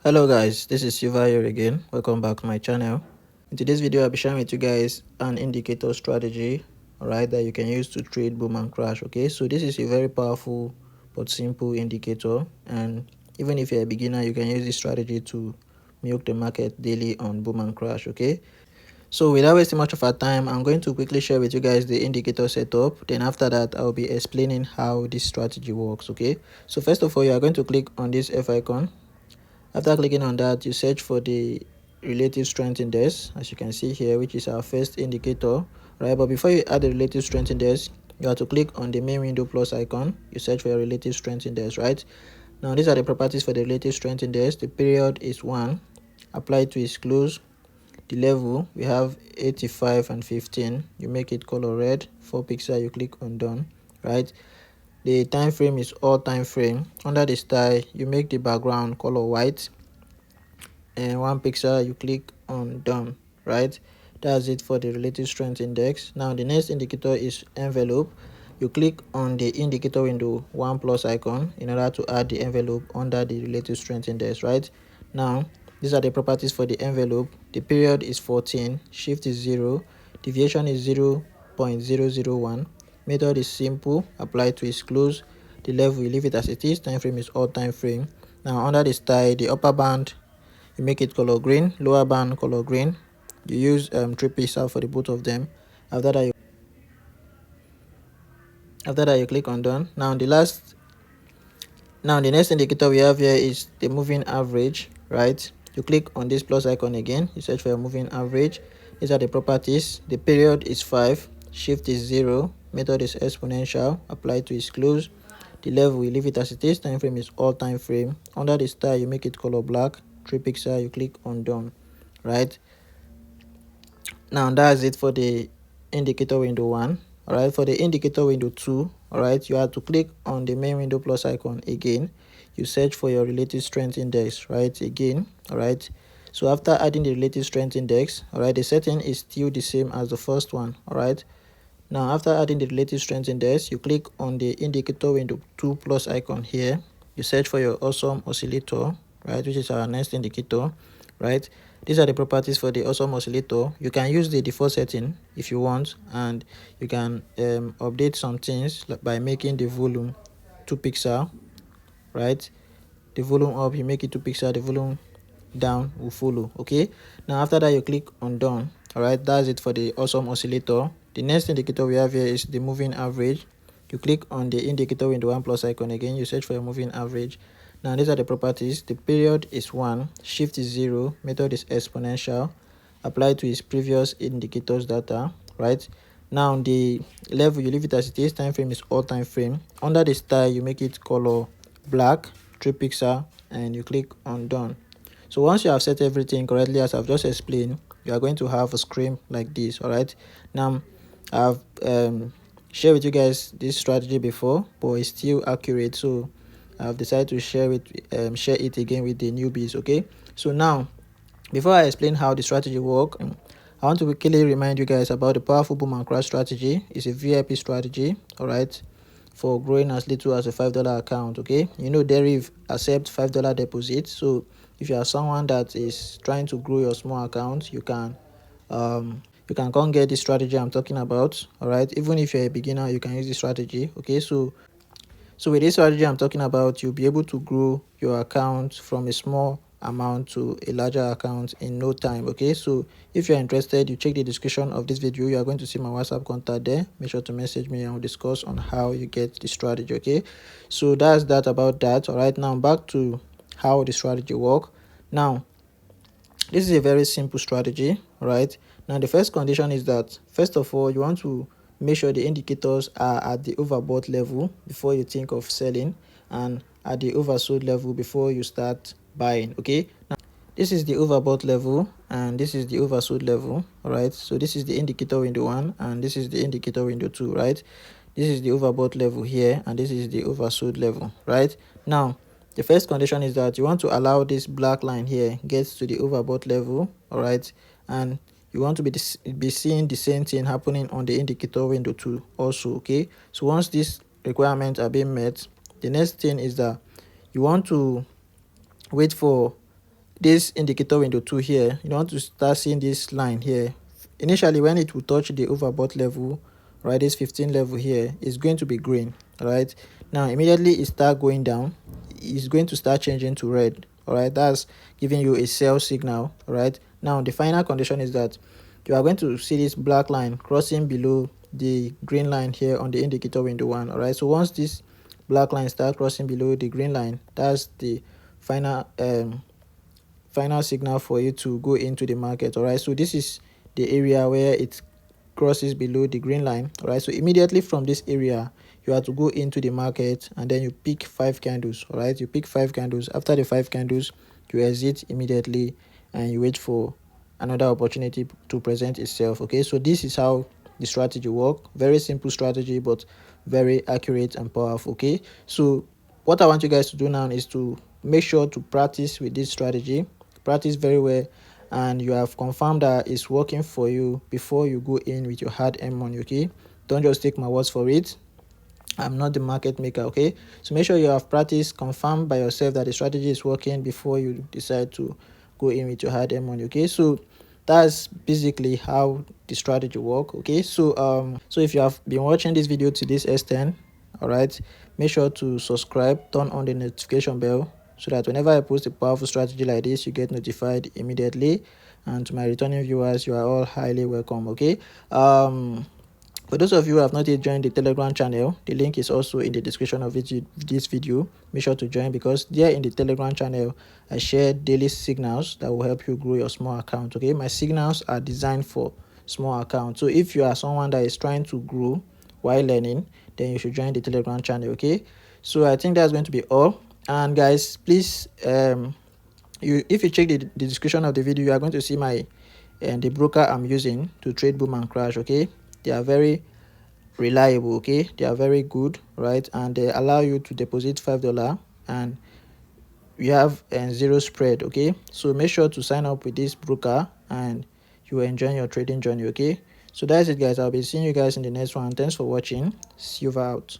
Hello guys, this is Silva here again. Welcome back to my channel. In today's video, I'll be sharing with you guys an indicator strategy, alright, that you can use to trade boom and crash. Okay, so this is a very powerful but simple indicator, and even if you're a beginner, you can use this strategy to milk the market daily on boom and crash. Okay, so without wasting much of our time, I'm going to quickly share with you guys the indicator setup. Then after that, I'll be explaining how this strategy works. Okay, so first of all, you are going to click on this F icon. After clicking on that, you search for the relative strength index, as you can see here, which is our first indicator, right? But before you add the relative strength index, you have to click on the main window plus icon. You search for your relative strength index, right? Now these are the properties for the relative strength index. The period is 1, applied to its close. The level, we have 85 and 15. You make it color red, 4 pixel, you click on done, right? The time frame is all time frame. Under the style, you make the background color white, and 1 pixel, you click on done, right? That's it for the relative strength index. Now the next indicator is envelope. You click on the indicator window 1 plus icon in order to add the envelope under the relative strength index, right? Now these are the properties for the envelope. The period is 14, shift is 0, deviation is 0.001, method is simple, apply to its close. The level, you leave it as it is, time frame is all time frame. Now under the style, the upper band, you make it color green, lower band color green. You use 3 pixel for the both of them. After that you click on done. Now the next indicator we have here is the moving average, right? You click on this plus icon again, you search for your moving average. These are the properties. The period is 5, shift is 0, method is exponential, apply to its close. The level, you leave it as it is, time frame is all time frame. Under the style, you make it color black, 3 pixel, you click on done, right? Now that's it for the indicator window 1. All right, for the indicator window 2, all right, you have to click on the main window plus icon again. You search for your relative strength index, right, again. All right, so after adding the relative strength index, all right, the setting is still the same as the first one. All right, now after adding the relative strength index, you click on the indicator window 2 plus icon here. You search for your awesome oscillator, right, which is our next indicator, right? These are the properties for the awesome oscillator. You can use the default setting if you want, and you can update some things by making the volume 2 pixel, right? The volume up, you make it 2 pixel, the volume down will follow. Okay, now after that you click on done. All right, that's it for the awesome oscillator. The next indicator we have here is the moving average. You click on the indicator window 1 plus icon again, you search for your moving average. Now these are the properties. The period is 1, shift is 0, method is exponential, apply to its previous indicators data, right? Now the level, you leave it as it is, time frame is all time frame. Under the style, you make it color black, 3 pixel, and you click on done. So once you have set everything correctly, as I've just explained, you are going to have a screen like this. All right, now I've shared with you guys this strategy before, but it's still accurate, so I've decided to share it again with the newbies. Okay, so now before I explain how the strategy works, I want to quickly remind you guys about the powerful boom and crash strategy. It's a VIP strategy, all right, for growing as little as a $5 account. Okay, you know Deriv accept $5 deposit, so if you are someone that is trying to grow your small account, you can come get the strategy I'm talking about. All right, even if you're a beginner, you can use this strategy. Okay, so with this strategy I'm talking about, you'll be able to grow your account from a small amount to a larger account in no time. Okay, so if you're interested, you check the description of this video. You are going to see my WhatsApp contact there. Make sure to message me and we'll discuss on how you get the strategy. Okay, so that's that about that. All right, now back to how the strategy work. Now this is a very simple strategy. All right, now the first condition is that first of all, you want to make sure the indicators are at the overbought level before you think of selling, and at the oversold level before you start buying. Okay, now this is the overbought level and this is the oversold level. All right, so this is the indicator window 1 and this is the indicator window 2, right? This is the overbought level here and this is the oversold level, right? Now the first condition is that you want to allow this black line here gets to the overbought level, all right, and you want to be seeing the same thing happening on the indicator window 2 also. Okay, so once these requirements are being met, the next thing is that you want to wait for this indicator window 2 here, you want to start seeing this line here. Initially, when it will touch the overbought level, right, this 15 level here is going to be green. All right, now immediately it start going down, it's going to start changing to red. All right, that's giving you a sell signal. All right, now the final condition is that you are going to see this black line crossing below the green line here on the indicator window 1. All right, so once this black line start crossing below the green line, that's the final signal for you to go into the market. All right, so this is the area where it crosses below the green line. All right, so immediately from this area you have to go into the market, and then you pick 5 candles. All right, you pick 5 candles. After the 5 candles, you exit immediately and you wait for another opportunity to present itself. Okay, so this is how the strategy work. Very simple strategy, but very accurate and powerful. Okay, so what I want you guys to do now is to make sure to practice with this strategy. Practice very well, and you have confirmed that it's working for you before you go in with your hard-earned money. Okay, don't just take my words for it. I'm not the market maker. Okay, so make sure you have practiced, confirm by yourself that the strategy is working before you decide to go in with your hard-earned money. Okay, so that's basically how the strategy work. Okay, so if you have been watching this video to this extent, all right, make sure to subscribe, turn on the notification bell, so that whenever I post a powerful strategy like this, you get notified immediately. And to my returning viewers, you are all highly welcome. Okay, for those of you who have not yet joined the Telegram channel, the link is also in the description of this video. Make sure to join, because there in the Telegram channel I share daily signals that will help you grow your small account. Okay, my signals are designed for small accounts, so if you are someone that is trying to grow while learning, then you should join the Telegram channel. Okay, so I think that's going to be all. And guys, please, if you check the description of the video, you are going to see my the broker I'm using to trade boom and crash. Okay, they are very reliable. Okay, they are very good, right? And they allow you to deposit $5, and you have 0 spread. Okay, so make sure to sign up with this broker and you will enjoy your trading journey. Okay, so that's it guys. I'll be seeing you guys in the next one. Thanks for watching. See you out.